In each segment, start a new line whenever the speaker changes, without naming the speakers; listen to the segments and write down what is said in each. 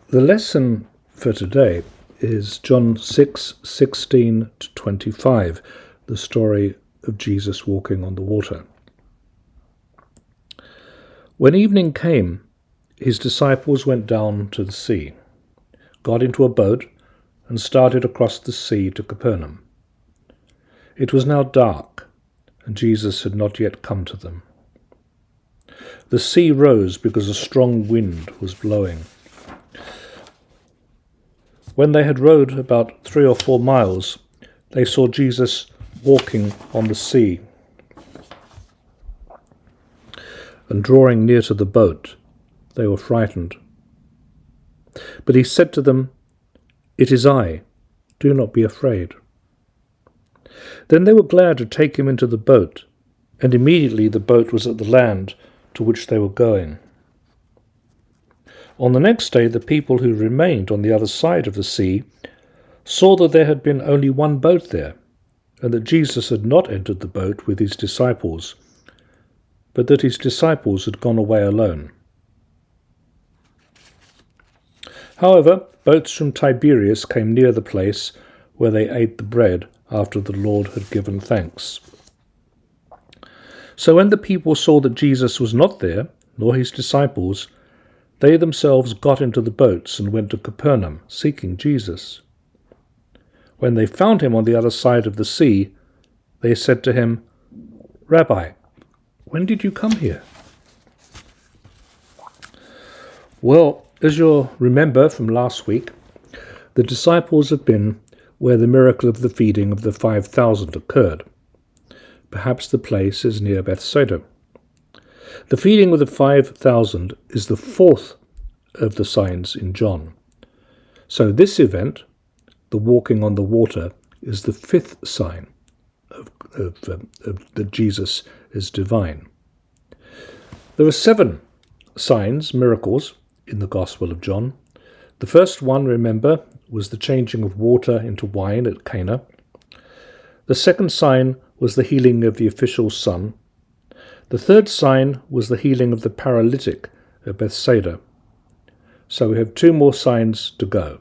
The lesson for today is John 6:16 to 25, the story of Jesus walking on the water. When evening came, his disciples went down to the sea, got into a boat, and started across the sea to Capernaum. It was now dark, and Jesus had not yet come to them. The sea rose because a strong wind was blowing. When they had rowed about 3 or 4 miles, they saw Jesus walking on the sea and drawing near to the boat. They were frightened. But he said to them, "It is I, do not be afraid." Then they were glad to take him into the boat, and immediately the boat was at the land to which they were going. On the next day, the people who remained on the other side of the sea saw that there had been only one boat there, and that Jesus had not entered the boat with his disciples, but that his disciples had gone away alone. However, boats from Tiberias came near the place where they ate the bread after the Lord had given thanks. So when the people saw that Jesus was not there, nor his disciples, they themselves got into the boats and went to Capernaum, seeking Jesus. When they found him on the other side of the sea, they said to him, "Rabbi, when did you come here?" Well, as you'll remember from last week, the disciples had been where the miracle of the feeding of the 5,000 occurred. Perhaps the place is near Bethsaida. The feeding of the 5,000 is the fourth of the signs in John. So this event, the walking on the water, is the fifth sign of that Jesus is divine. There are 7 signs, miracles, in the Gospel of John. The first one, remember, was the changing of water into wine at Cana. The second sign was the healing of the official's son. The third sign was the healing of the paralytic at Bethsaida. So we have 2 more signs to go.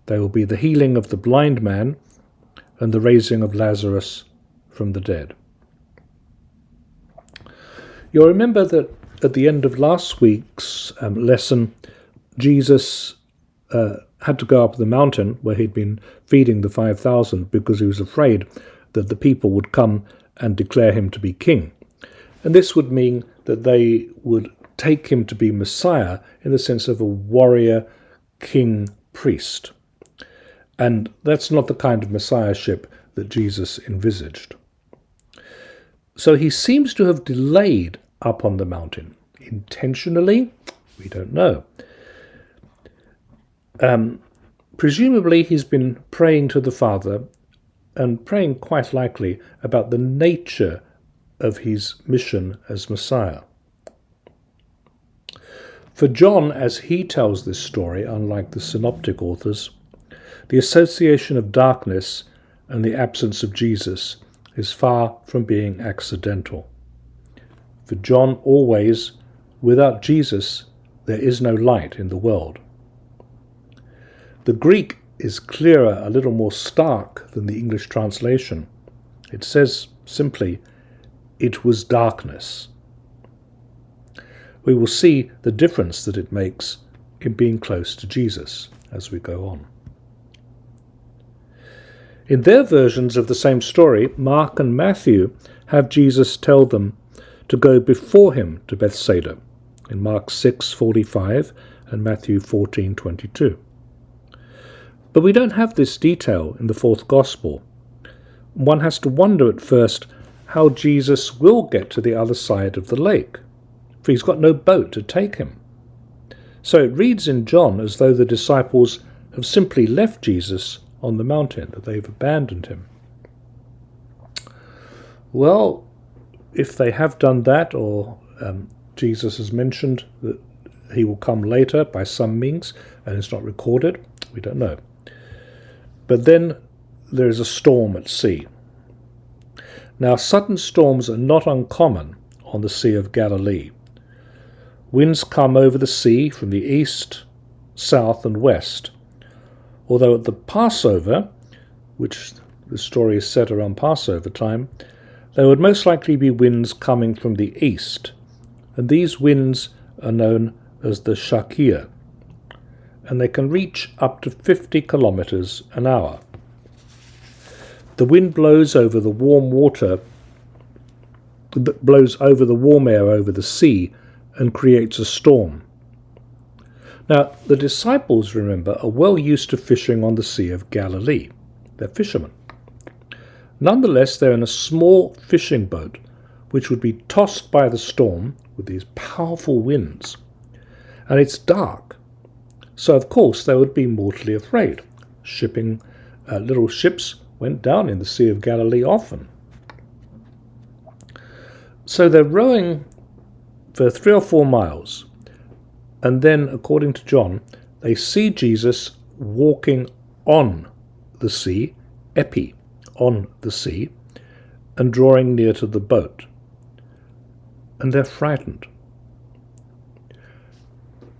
They will be the healing of the blind man and the raising of Lazarus from the dead. You'll remember that at the end of last week's lesson, Jesus had to go up the mountain where he'd been feeding the 5,000 because he was afraid that the people would come and declare him to be king. And this would mean that they would take him to be Messiah in the sense of a warrior, king, priest. And that's not the kind of messiahship that Jesus envisaged. So he seems to have delayed up on the mountain. Intentionally? We don't know. Presumably he's been praying to the Father and praying quite likely about the nature of his mission as Messiah. For John, as he tells this story, unlike the synoptic authors, the association of darkness and the absence of Jesus is far from being accidental. For John, always, without Jesus, there is no light in the world. The Greek is clearer, a little more stark than the English translation. It says simply, "It was darkness." We will see the difference that it makes in being close to Jesus as we go on. In their versions of the same story, Mark and Matthew have Jesus tell them to go before him to Bethsaida, in Mark 6:45 and Matthew 14:22. But we don't have this detail in the fourth Gospel. One has to wonder at first how Jesus will get to the other side of the lake, for he's got no boat to take him. So it reads in John as though the disciples have simply left Jesus on the mountain, that they've abandoned him. Well, if they have done that, or Jesus has mentioned that he will come later by some means, and it's not recorded, we don't know. But then there is a storm at sea. Now, sudden storms are not uncommon on the Sea of Galilee. Winds come over the sea from the east, south and west, although at the Passover, which the story is set around Passover time, there would most likely be winds coming from the east, and these winds are known as the Shakir, and they can reach up to 50 kilometers an hour. The wind blows over the warm air over the sea and creates a storm. Now, the disciples, remember, are well used to fishing on the Sea of Galilee. They're fishermen. Nonetheless, they're in a small fishing boat, which would be tossed by the storm with these powerful winds. And it's dark, so of course they would be mortally afraid. Little ships went down in the Sea of Galilee often. So they're rowing for 3 or 4 miles, and then, according to John, they see Jesus walking on the sea, on the sea, and drawing near to the boat. And they're frightened.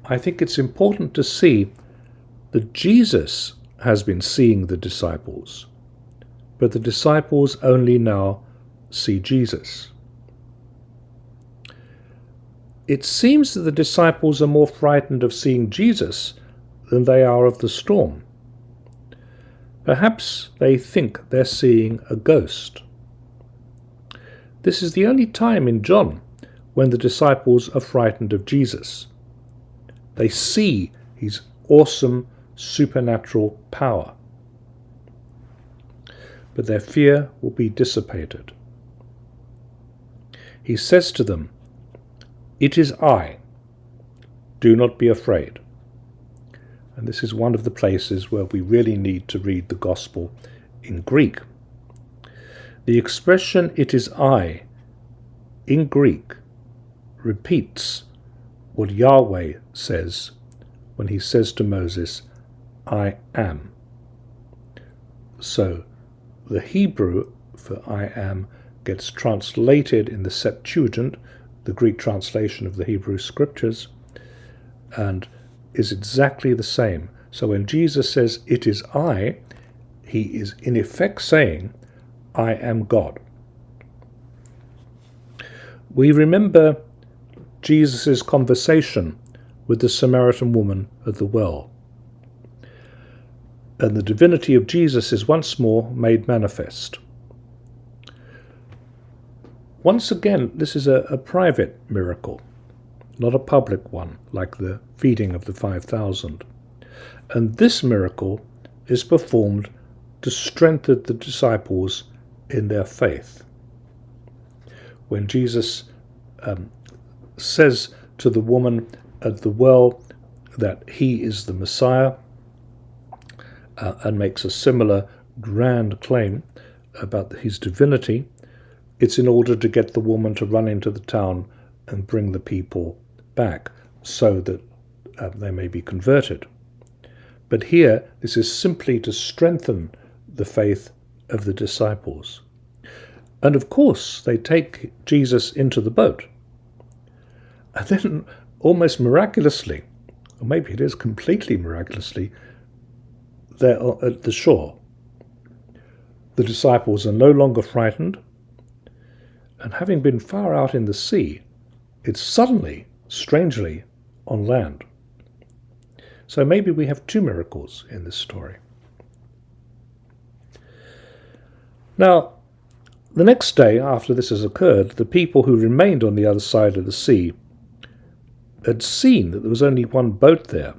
I think it's important to see that Jesus has been seeing the disciples, but the disciples only now see Jesus. It seems that the disciples are more frightened of seeing Jesus than they are of the storm. Perhaps they think they're seeing a ghost. This is the only time in John when the disciples are frightened of Jesus. They see his awesome supernatural power, but their fear will be dissipated. He says to them, "It is I. Do not be afraid." And this is one of the places where we really need to read the Gospel in Greek. The expression "it is I" in Greek repeats what Yahweh says when he says to Moses, "I am." So the Hebrew for "I am" gets translated in the Septuagint, the Greek translation of the Hebrew scriptures, and is exactly the same. So when Jesus says, "It is I," he is in effect saying, "I am God." We remember Jesus' conversation with the Samaritan woman at the well, and the divinity of Jesus is once more made manifest. Once again, this is a private miracle, not a public one, like the feeding of the 5,000. And this miracle is performed to strengthen the disciples in their faith. When Jesus says to the woman at the well that he is the Messiah, and makes a similar grand claim about his divinity, it's in order to get the woman to run into the town and bring the people back so that they may be converted. But here, this is simply to strengthen the faith of the disciples. And of course, they take Jesus into the boat. And then, almost miraculously, or maybe it is completely miraculously, they're at the shore. The disciples are no longer frightened, and having been far out in the sea, it's suddenly, strangely, on land. So maybe we have 2 miracles in this story. Now, the next day after this has occurred, the people who remained on the other side of the sea had seen that there was only one boat there,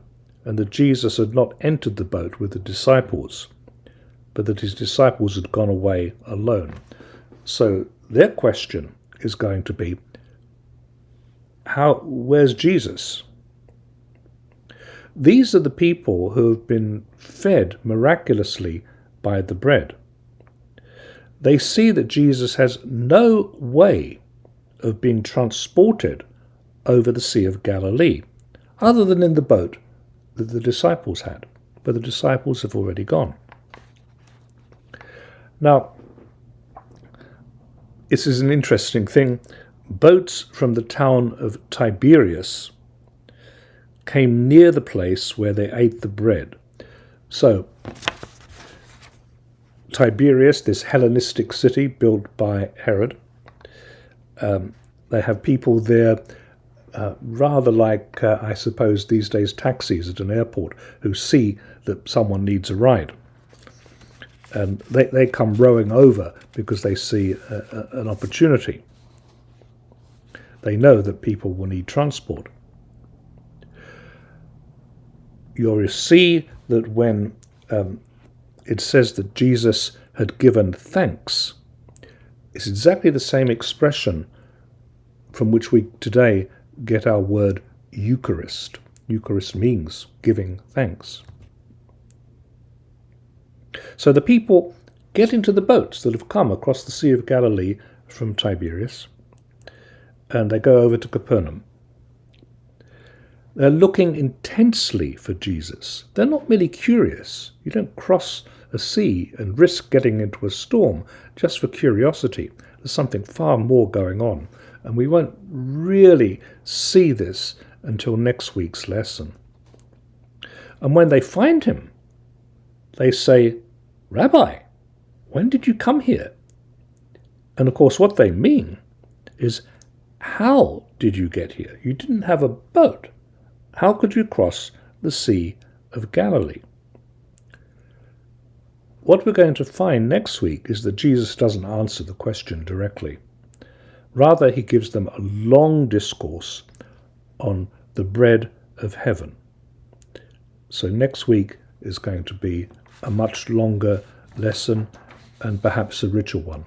and that Jesus had not entered the boat with the disciples, but that his disciples had gone away alone. So their question is going to be, where's Jesus? These are the people who have been fed miraculously by the bread. They see that Jesus has no way of being transported over the Sea of Galilee, other than in the boat that the disciples had, but the disciples have already gone. Now, this is an interesting thing. Boats from the town of Tiberias came near the place where they ate the bread. So, Tiberias, this Hellenistic city built by Herod, they have people there rather like, I suppose, these days taxis at an airport who see that someone needs a ride. And they come rowing over because they see an opportunity. They know that people will need transport. You'll see that when it says that Jesus had given thanks, it's exactly the same expression from which we today get our word Eucharist. Eucharist means giving thanks. So the people get into the boats that have come across the Sea of Galilee from Tiberias, and they go over to Capernaum. They're looking intensely for Jesus. They're not merely curious. You don't cross a sea and risk getting into a storm just for curiosity. There's something far more going on, and we won't really see this until next week's lesson. And when they find him, they say, "Rabbi, when did you come here?" And of course what they mean is, how did you get here? You didn't have a boat. How could you cross the Sea of Galilee? What we're going to find next week is that Jesus doesn't answer the question directly. Rather, he gives them a long discourse on the bread of heaven. So next week is going to be a much longer lesson and perhaps a richer one.